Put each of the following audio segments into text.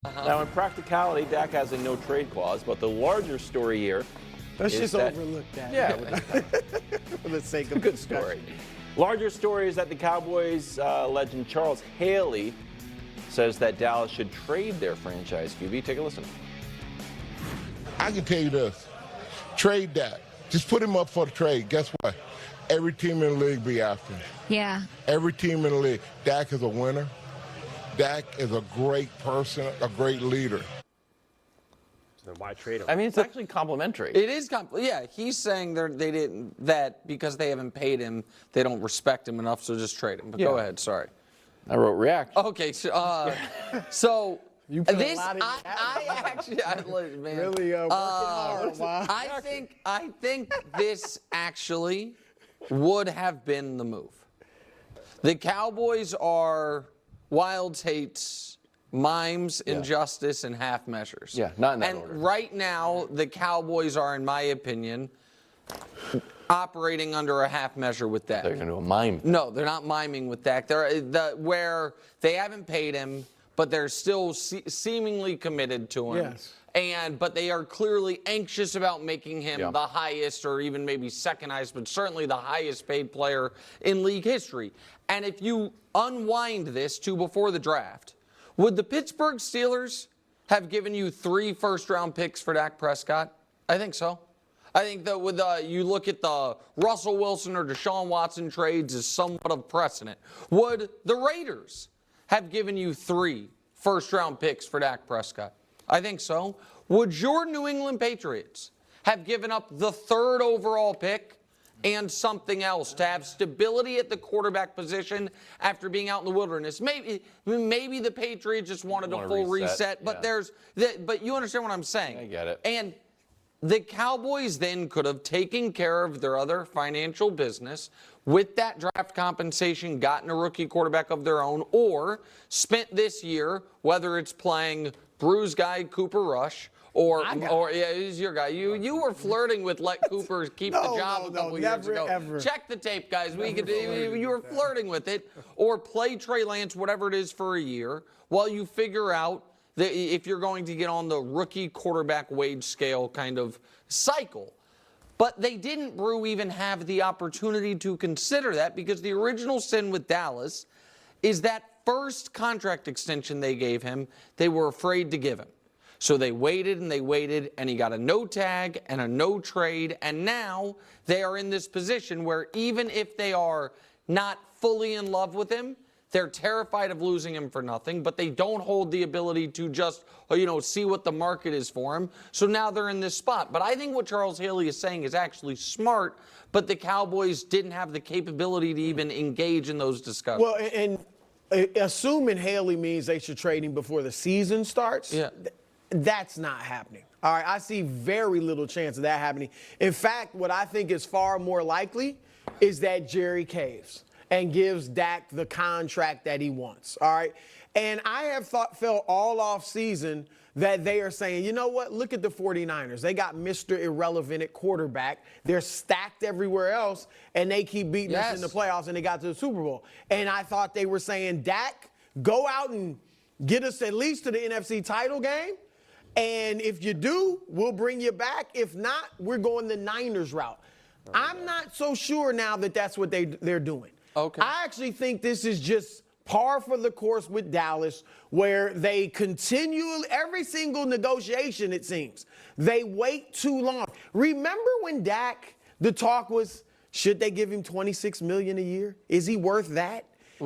Now, in practicality, Dak has a no-trade clause, but the larger story here Let's is just that, overlook that. Yeah, For the sake of good story. Larger story is that the Cowboys legend Charles Haley says that Dallas should trade their franchise QB. Take a listen. I can tell you this. Trade Dak. Just put him up for the trade. Guess what? Every team in the league be after him. Yeah. Every team in the league. Dak is a winner. Dak is a great person, a great leader. Then why trade him? I mean, it's actually complimentary. It is yeah, he's saying they didn't that because they haven't paid him, they don't respect him enough, so just trade him. But go ahead, sorry. I wrote react. Okay, so You put this a lot in I actually man. Really working hard. Wow. I think this actually would have been the move. The Cowboys are wilds, hates, mimes, injustice, and half measures. Yeah, not in that and order. Right now, the Cowboys are, in my opinion, operating under a half measure with Dak. They're going to do a mime. No, they're not miming with Dak. Where they haven't paid him, but they're still seemingly committed to him. Yes. But they are clearly anxious about making him the highest, or even maybe second highest, but certainly the highest paid player in league history. And if you unwind this to before the draft, would the Pittsburgh Steelers have given you 3 first-round picks for Dak Prescott? I think so. I think that with you look at the Russell Wilson or Deshaun Watson trades as somewhat of precedent. Would the Raiders have given you 3 first-round picks for Dak Prescott? I think so. Would your New England Patriots have given up the 3rd overall pick and something else to have stability at the quarterback position after being out in the wilderness? Maybe the Patriots just wanted a full reset, but but you understand what I'm saying. I get it. And the Cowboys then could have taken care of their other financial business with that draft compensation, gotten a rookie quarterback of their own, or spent this year, whether it's playing bruised guy Cooper Rush, or he's your guy. You were flirting with let Cooper keep the job a couple years ago. Ever. Check the tape, guys. You were flirting with it, or play Trey Lance, whatever it is, for a year while you figure out that if you're going to get on the rookie quarterback wage scale kind of cycle. But they didn't, Brew, even have the opportunity to consider that, because the original sin with Dallas is that first contract extension they gave him, they were afraid to give him. So they waited, and he got a no tag and a no trade, and now they are in this position where even if they are not fully in love with him, they're terrified of losing him for nothing, but they don't hold the ability to just, see what the market is for him. So now they're in this spot. But I think what Charles Haley is saying is actually smart, but the Cowboys didn't have the capability to even engage in those discussions. Well, and assuming Haley means they should trade him before the season starts, that's not happening. All right, I see very little chance of that happening. In fact, what I think is far more likely is that Jerry caves and gives Dak the contract that he wants, all right? And I have felt all off season that they are saying, you know what, look at the 49ers. They got Mr. Irrelevant at quarterback. They're stacked everywhere else, and they keep beating us in the playoffs, and they got to the Super Bowl. And I thought they were saying, Dak, go out and get us at least to the NFC title game, and if you do, we'll bring you back. If not, we're going the Niners route. I'm not so sure now that that's what they're doing. Okay. I actually think this is just par for the course with Dallas, where they continue every single negotiation, it seems. They wait too long. Remember when Dak, the talk was, should they give him $26 million a year? Is he worth that?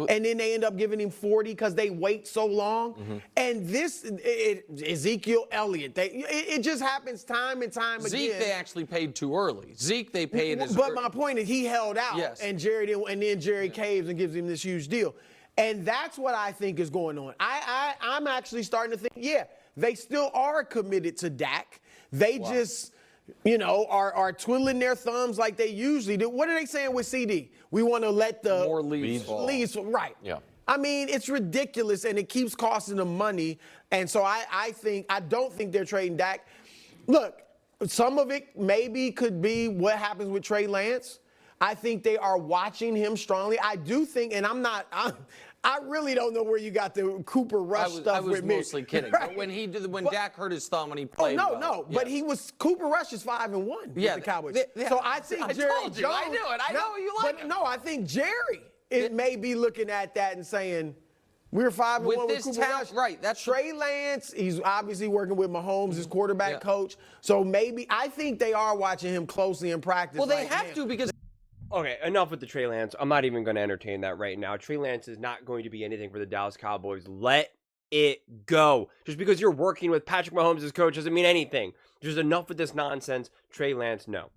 And then they end up giving him 40 because they wait so long. And Ezekiel Elliott, it just happens time and time again. Zeke, they actually paid too early. Zeke, they paid as But my point is he held out, and then Jerry caves and gives him this huge deal. And that's what I think is going on. I'm actually starting to think, they still are committed to Dak. They just, are twiddling their thumbs like they usually do. What are they saying with CD? We want to let the more leads right. Yeah. I mean, it's ridiculous, and it keeps costing them money. And so I don't think they're trading Dak. Look, some of it maybe could be what happens with Trey Lance. I think they are watching him strongly. I do think, and I really don't know where you got the Cooper Rush stuff with me. I was mostly kidding. Right. But when Dak hurt his thumb and he played no. But Cooper Rush is 5-1 with the Cowboys. So I think Jerry told you, Jones. I knew it. I know you like him. No, I think Jerry may be looking at that and saying, we're 5-1 with Cooper Rush. Right. That's Trey Lance. He's obviously working with Mahomes, his quarterback coach. So maybe I think they are watching him closely in practice. Well, they have to because. Okay, enough with the Trey Lance. I'm not even going to entertain that right now. Trey Lance is not going to be anything for the Dallas Cowboys. Let it go. Just because you're working with Patrick Mahomes as coach doesn't mean anything. There's enough with this nonsense. Trey Lance, no.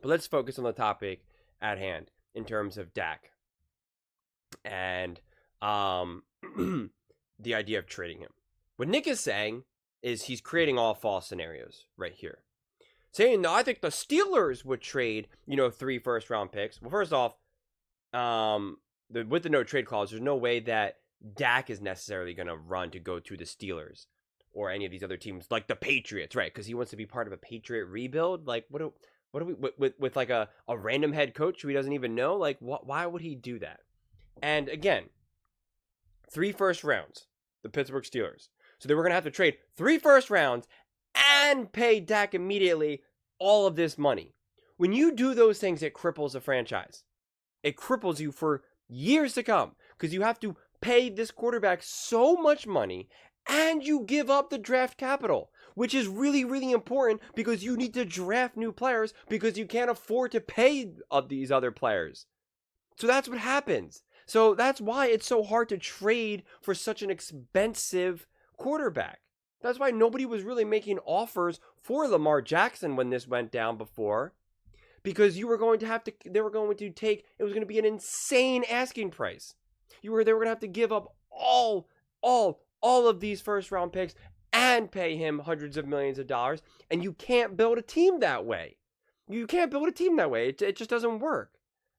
But let's focus on the topic at hand in terms of Dak and the idea of trading him. What Nick is saying is he's creating all false scenarios right here. Saying, no, I think the Steelers would trade, 3 first-round picks. Well, first off, with the no trade clause, there's no way that Dak is necessarily going to run to go to the Steelers or any of these other teams, like the Patriots, right? Because he wants to be part of a Patriot rebuild. Like, what do we with like a random head coach who he doesn't even know? Like, why would he do that? And again, 3 first rounds, the Pittsburgh Steelers. So they were going to have to trade 3 first rounds and pay Dak immediately all of this money. When you do those things, it cripples a franchise. It cripples you for years to come because you have to pay this quarterback so much money and you give up the draft capital, which is really, really important because you need to draft new players because you can't afford to pay these other players. So that's what happens. So that's why it's so hard to trade for such an expensive quarterback. That's why nobody was really making offers for Lamar Jackson when this went down before. Because they were going to be an insane asking price. They were going to have to give up all of these first round picks and pay him hundreds of millions of dollars. And you can't build a team that way. It just doesn't work.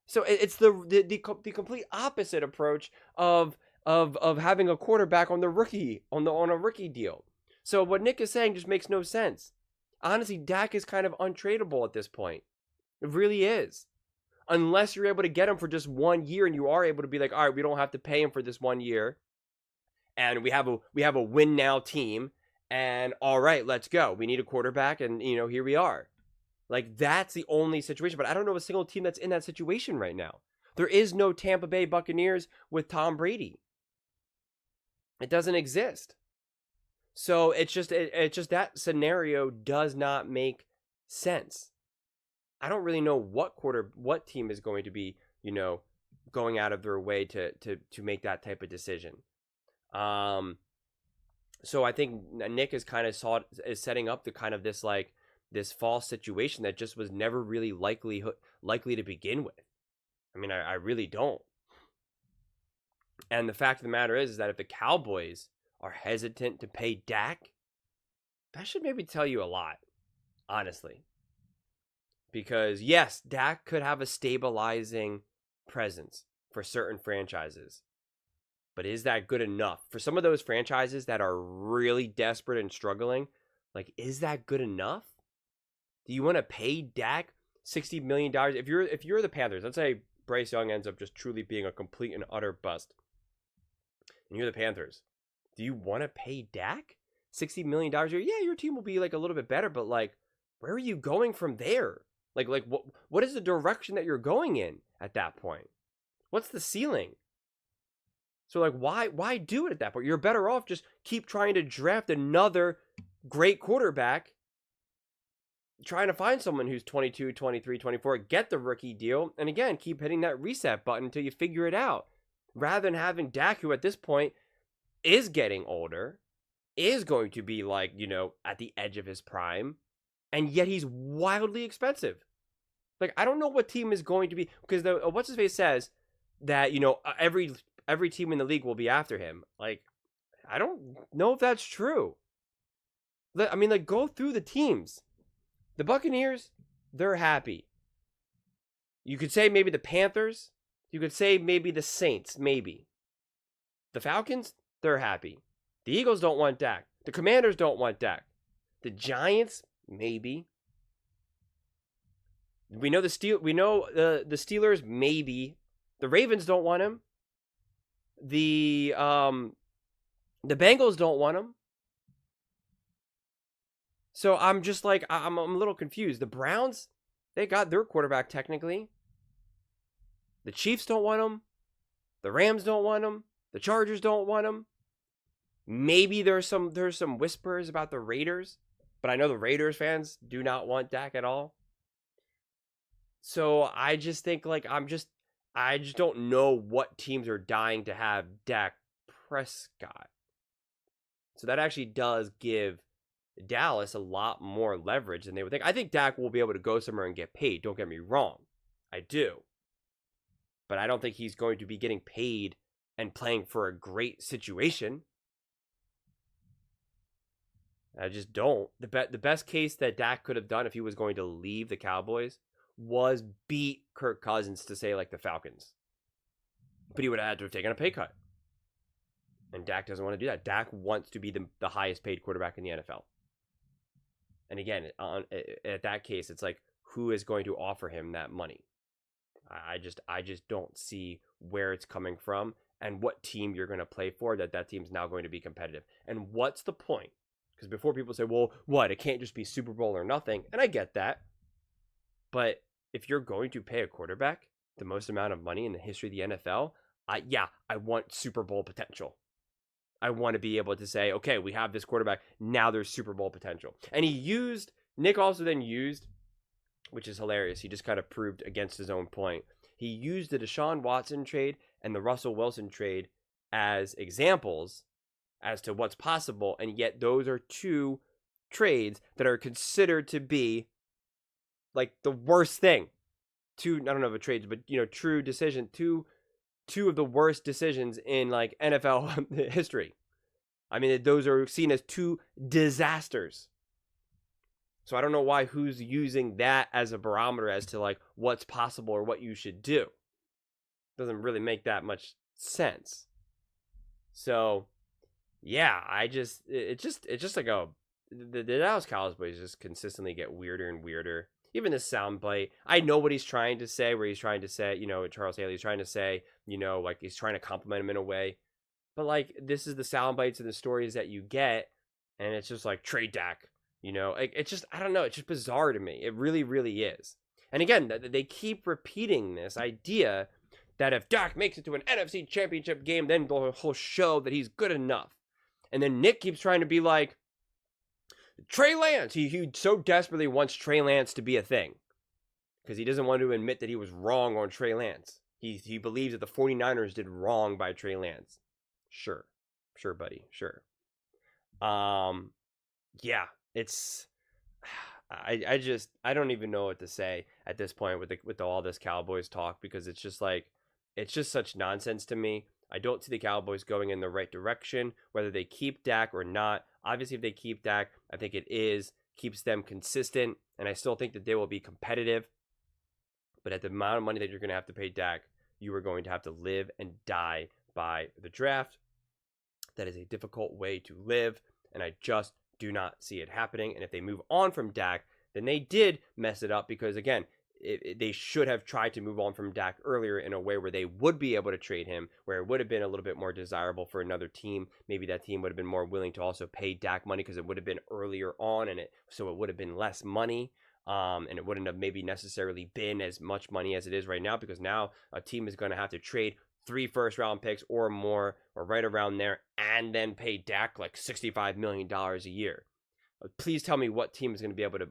So it's the complete opposite approach of having a quarterback on a rookie deal. So what Nick is saying just makes no sense. Honestly, Dak is kind of untradeable at this point. It really is. Unless you're able to get him for just 1 year and you are able to be like, all right, we don't have to pay him for this 1 year. And we have a win now team. And all right, let's go. We need a quarterback and, here we are. Like, that's the only situation. But I don't know a single team that's in that situation right now. There is no Tampa Bay Buccaneers with Tom Brady. It doesn't exist. So it's just that scenario does not make sense. I don't really know what team is going to be, going out of their way to make that type of decision. So I think Nick is setting up the kind of this false situation that just was never really likely to begin with. I mean, I really don't. And the fact of the matter is that if the Cowboys are hesitant to pay Dak, that should maybe tell you a lot, honestly. Because yes, Dak could have a stabilizing presence for certain franchises. But is that good enough? For some of those franchises that are really desperate and struggling, like, is that good enough? Do you want to pay Dak $60 million? If you're the Panthers, let's say Bryce Young ends up just truly being a complete and utter bust, and you're the Panthers, do you want to pay Dak $60 million a year? Yeah, your team will be like a little bit better, but like, where are you going from there? Like what is the direction that you're going in at that point? What's the ceiling? So like, why do it at that point? You're better off just keep trying to draft another great quarterback, trying to find someone who's 22, 23, 24, get the rookie deal, and again, keep hitting that reset button until you figure it out. Rather than having Dak, who at this point is getting older, is going to be like, at the edge of his prime, and yet he's wildly expensive. Like, I don't know what team is going to be, because what's-his-face says that, every team in the league will be after him. Like, I don't know if that's true. I mean, like, go through the teams. The Buccaneers, they're happy. You could say maybe the Panthers. You could say maybe the Saints, maybe. The Falcons, they're happy. The Eagles don't want Dak. The Commanders don't want Dak. The Giants, maybe. We know the Steelers, maybe. The Ravens don't want him. The Bengals don't want him. So I'm just like, I'm a little confused. The Browns, they got their quarterback technically. The Chiefs don't want him. The Rams don't want him. The Chargers don't want him. Maybe there's some whispers about the Raiders, but I know the Raiders fans do not want Dak at all. So I just think like I just don't know what teams are dying to have Dak Prescott. So that actually does give Dallas a lot more leverage than they would think. I think Dak will be able to go somewhere and get paid. Don't get me wrong. I do. But I don't think he's going to be getting paid and playing for a great situation. I just don't. The best case that Dak could have done if he was going to leave the Cowboys was beat Kirk Cousins to say like the Falcons. But he would have had to have taken a pay cut. And Dak doesn't want to do that. Dak wants to be the highest paid quarterback in the NFL. And again, at that case, it's like, who is going to offer him that money? I just don't see where it's coming from and what team you're going to play for that team's now going to be competitive. And what's the point? Because before people say, well, what? It can't just be Super Bowl or nothing. And I get that. But if you're going to pay a quarterback the most amount of money in the history of the NFL, I want Super Bowl potential. I want to be able to say, okay, we have this quarterback. Now there's Super Bowl potential. And Nick also then used, which is hilarious. He just kind of proved against his own point. He used the Deshaun Watson trade and the Russell Wilson trade as examples as to what's possible. And yet those are two trades that are considered to be like the worst thing. I don't know if it's trades, but true decision. Two of the worst decisions in like NFL history. I mean, those are seen as two disasters. So I don't know who's using that as a barometer as to like what's possible or what you should do. Doesn't really make that much sense. So yeah, it's just like the Dallas Cowboys just consistently get weirder and weirder. Even the soundbite, I know what he's trying to say, Charles Haley's trying to say, like he's trying to compliment him in a way. But like, this is the sound bites and the stories that you get, and it's just like, trade Dak, it's just, I don't know, it's just bizarre to me. It really, really is. And again, they keep repeating this idea that if Dak makes it to an NFC championship game, then he'll show that he's good enough. And then Nick keeps trying to be like, Trey Lance, he so desperately wants Trey Lance to be a thing because he doesn't want to admit that he was wrong on Trey Lance. He believes that the 49ers did wrong by Trey Lance. Sure, buddy, sure. Yeah, it's I don't even know what to say at this point with all this Cowboys talk, because it's just like, it's just such nonsense to me. I don't see the Cowboys going in the right direction, whether they keep Dak or not. Obviously, if they keep Dak, I think keeps them consistent, and I still think that they will be competitive. But at the amount of money that you're going to have to pay Dak, you are going to have to live and die by the draft. That is a difficult way to live, and I just do not see it happening. And if they move on from Dak, then they did mess it up, because again, they should have tried to move on from Dak earlier in a way where they would be able to trade him, where it would have been a little bit more desirable for another team. Maybe that team would have been more willing to also pay Dak money because it would have been earlier on, so it would have been less money. And it wouldn't have maybe necessarily been as much money as it is right now, because now a team is going to have to trade 3 first-round picks or more, or right around there, and then pay Dak like $65 million a year. Please tell me what team is going to be able to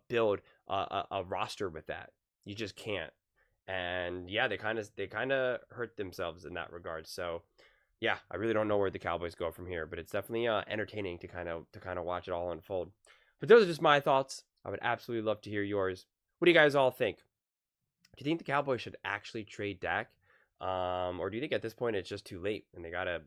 build a roster with that. You just can't. And yeah, they kind of hurt themselves in that regard. So yeah, I really don't know where the Cowboys go from here, but it's definitely entertaining to kind of watch it all unfold. But those are just my thoughts. I would absolutely love to hear yours. What do you guys all think? Do you think the Cowboys should actually trade Dak? Or do you think at this point it's just too late and they gotta,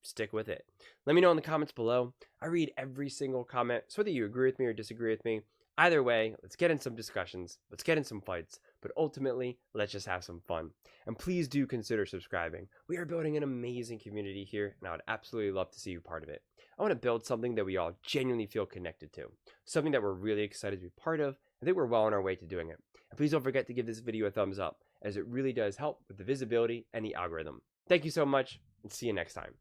stick with it? Let me know in the comments below. I read every single comment, so whether you agree with me or disagree with me. Either way, let's get in some discussions, let's get in some fights, but ultimately, let's just have some fun. And please do consider subscribing. We are building an amazing community here, and I would absolutely love to see you part of it. I want to build something that we all genuinely feel connected to, something that we're really excited to be part of. I think we're well on our way to doing it. And please don't forget to give this video a thumbs up, as it really does help with the visibility and the algorithm. Thank you so much, and see you next time.